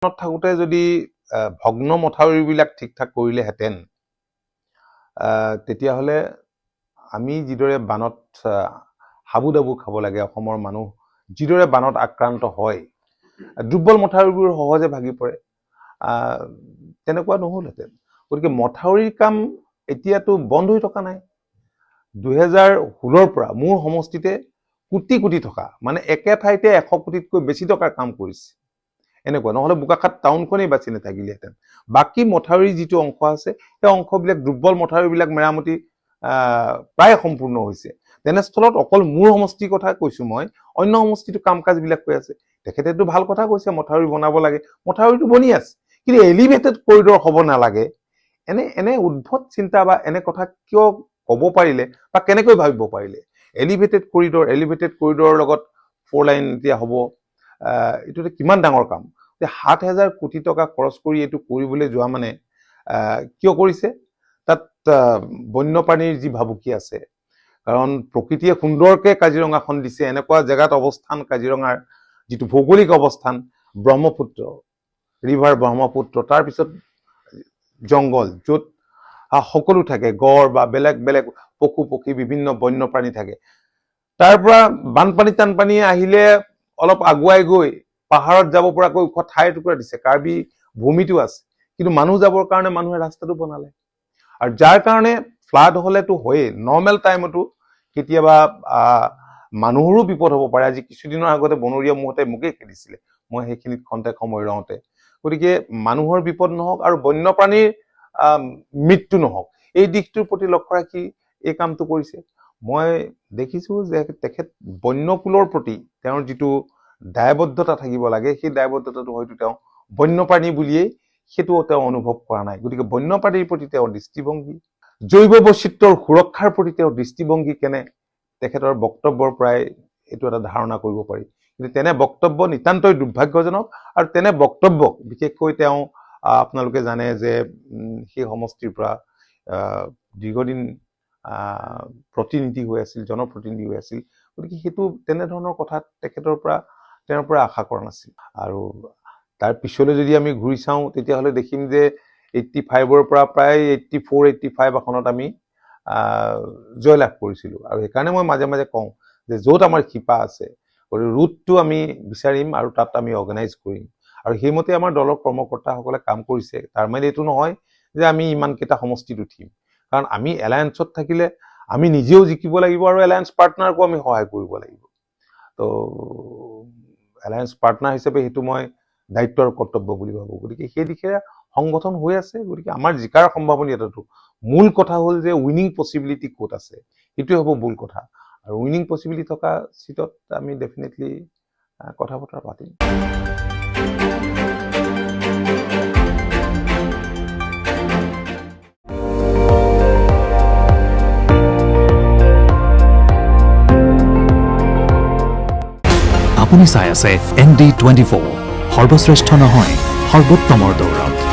থাকোতে যদি ভগ্ন মথাউৰিবিলাক ঠিক ঠাক কৰিলেহেঁতেন তেতিয়াহ'লে আমি যিদৰে বানত হাবুদাবু খাব লাগে অসমৰ মানুহ যিদৰে বানত আক্ৰান্ত হয় দুৰ্বল মথাউৰিবোৰ সহজে ভাগি পৰে তেনেকুৱা নহ'লহেঁতেন গতিকে মথাউৰিৰ কাম এতিয়াতো বন্ধ হৈ থকা নাই 2016ৰ পৰা মোৰ সমষ্টিতে কোটি কোটি টকা মানে একে ঠাইতে 100 কোটিতকৈ বেছি টকাৰ কাম কৰিছে এনেকুৱা নহলে বোকাখাত টাউনখনেই বাছি নাথাকিলেহেঁতেন বাকী মথাউৰি যিটো অংশ আছে সেই অংশবিলাক দুৰ্বল মথাউৰিবিলাক মেৰামতি প্ৰায় সম্পূৰ্ণ হৈছে তেনেস্থলত অকল মোৰ সমষ্টিৰ কথা কৈছো মই অন্য সমষ্টিটো কাম কাজবিলাক হৈ আছে তেখেতেতো ভাল কথা কৈছে মথাউৰি বনাব লাগে মথাউৰিটো বনি আছে কিন্তু এলিভেটেড কৰিডৰ হ'ব নালাগে এনে উদ্ভট চিন্তা বা এনে কথা কিয় ক'ব পাৰিলে বা কেনেকৈ ভাবিব পাৰিলে এলিভেটেড কৰিডৰৰ লগত 4 লাইন এতিয়া হ'ব এইটো কিমান ডাঙৰ কাম 7,000 কোটি টকা খৰচ কৰি এইটো কৰিবলৈ যোৱা মানে কিয় কৰিছে তাত বন্যপ্ৰাণীৰ যি ভাবুকি আছে কাৰণ প্ৰকৃতিয়ে সুন্দৰকৈ কাজিৰঙাখন দিছে এনেকুৱা জেগাত অৱস্থান কাজিৰঙাৰ যিটো ভৌগোলিক অৱস্থান ব্ৰহ্মপুত্ৰ ৰিভাৰ ব্ৰহ্মপুত্ৰ তাৰ পিছত জংগল য'ত সকলো থাকে গড় বা বেলেগ বেলেগ পশু পক্ষী বিভিন্ন বন্যপ্ৰাণী থাকে তাৰ পৰা বানপানী আহিলে অলপ আগুৱাই গৈ পাহাৰত যাব পৰাকৈ ওখ ঠাই টুকুৰা দিছে কাৰ্বি ভূমিটো আছে কিন্তু মানুহ যাবৰ কাৰণে মানুহে ৰাস্তাটো বনালে আৰু যাৰ কাৰণে ফ্লাড হলেতো হয়ে নৰ্মেল টাইমতো কেতিয়াবা মানুহৰো বিপদ হ'ব পাৰে আজি কিছুদিনৰ আগতে বনৰীয়া মহতে মোকে খেদিছিলে মই সেইখিনিত খন্তেক সময় ৰওঁতে গতিকে মানুহৰ বিপদ নহওক আৰু বন্যপ্ৰাণীৰ মৃত্যু নহওক এই দিশটোৰ প্ৰতি লক্ষ্য ৰাখি এই কামটো কৰিছে মই দেখিছো যে তেখেত বন্যকুলৰ প্ৰতি তেওঁৰ যিটো দায়বদ্ধতা থাকিব লাগে সেই দায়বদ্ধতাটো হয়তো তেওঁ বন্যপ্ৰাণী বুলিয়েই সেইটো তেওঁ অনুভৱ কৰা নাই গতিকে বন্যপ্ৰাণীৰ প্ৰতি তেওঁৰ দৃষ্টিভংগী জৈৱ বৈচিত্ৰ্যৰ সুৰক্ষাৰ প্ৰতি তেওঁৰ দৃষ্টিভংগী কেনে তেখেতৰ বক্তব্যৰ প্ৰায় এইটো এটা ধাৰণা কৰিব পাৰি কিন্তু তেনে বক্তব্য নিতান্তই দুৰ্ভাগ্যজনক আৰু তেনে বক্তব্যক বিশেষকৈ তেওঁ আপোনালোকে জানে যে সেই সমষ্টিৰ পৰা দীৰ্ঘদিন প্ৰতিনিধি হৈ আছিল জনপ্ৰতিনিধি হৈ আছিল গতিকে সেইটো তেনেধৰণৰ কথা তেওঁৰ পৰা আশা কৰা নাছিল আৰু তাৰ পিছলৈ যদি আমি ঘূৰি চাওঁ তেতিয়াহ'লে দেখিম যে 85ৰ পৰা প্ৰায় 84-85 আসনত আমি জয়লাভ কৰিছিলো আৰু সেইকাৰণে মই মাজে মাজে কওঁ যে য'ত আমাৰ শিপা আছে ৰুটটো আমি বিচাৰিম আৰু তাত আমি অৰ্গেনাইজ কৰিম আৰু সেইমতে আমাৰ দলৰ কৰ্মকৰ্তাসকলে কাম কৰিছে তাৰ মানে এইটো নহয় যে আমি ইমানকেইটা সমষ্টিত উঠিম কাৰণ আমি এলায়েন্সত থাকিলে আমি নিজেও জিকিব লাগিব আৰু এলায়েন্স পাৰ্টনাৰকো আমি সহায় কৰিব লাগিব তো এলায়েন্স পাৰ্টনাৰ হিচাপে সেইটো মই দায়িত্ব আৰু কৰ্তব্য বুলি ভাবো গতিকে সেই দিশে সংগঠন হৈ আছে গতিকে আমাৰ জিকাৰ সম্ভাৱনীয়তাটো মূল কথা হ'ল যে উইনিং পসিবিলিটি ক'ত আছে এইটোৱে হ'ব মূল কথা আৰু উইনিং পসিবিলিটি থকা সিটত আমি ডেফিনেটলি কথা বতৰা পাতিম আপুনি চাই আছে ND24 সৰ্বশ্ৰেষ্ঠ নহয় সৰ্বোত্তমৰ দৌৰত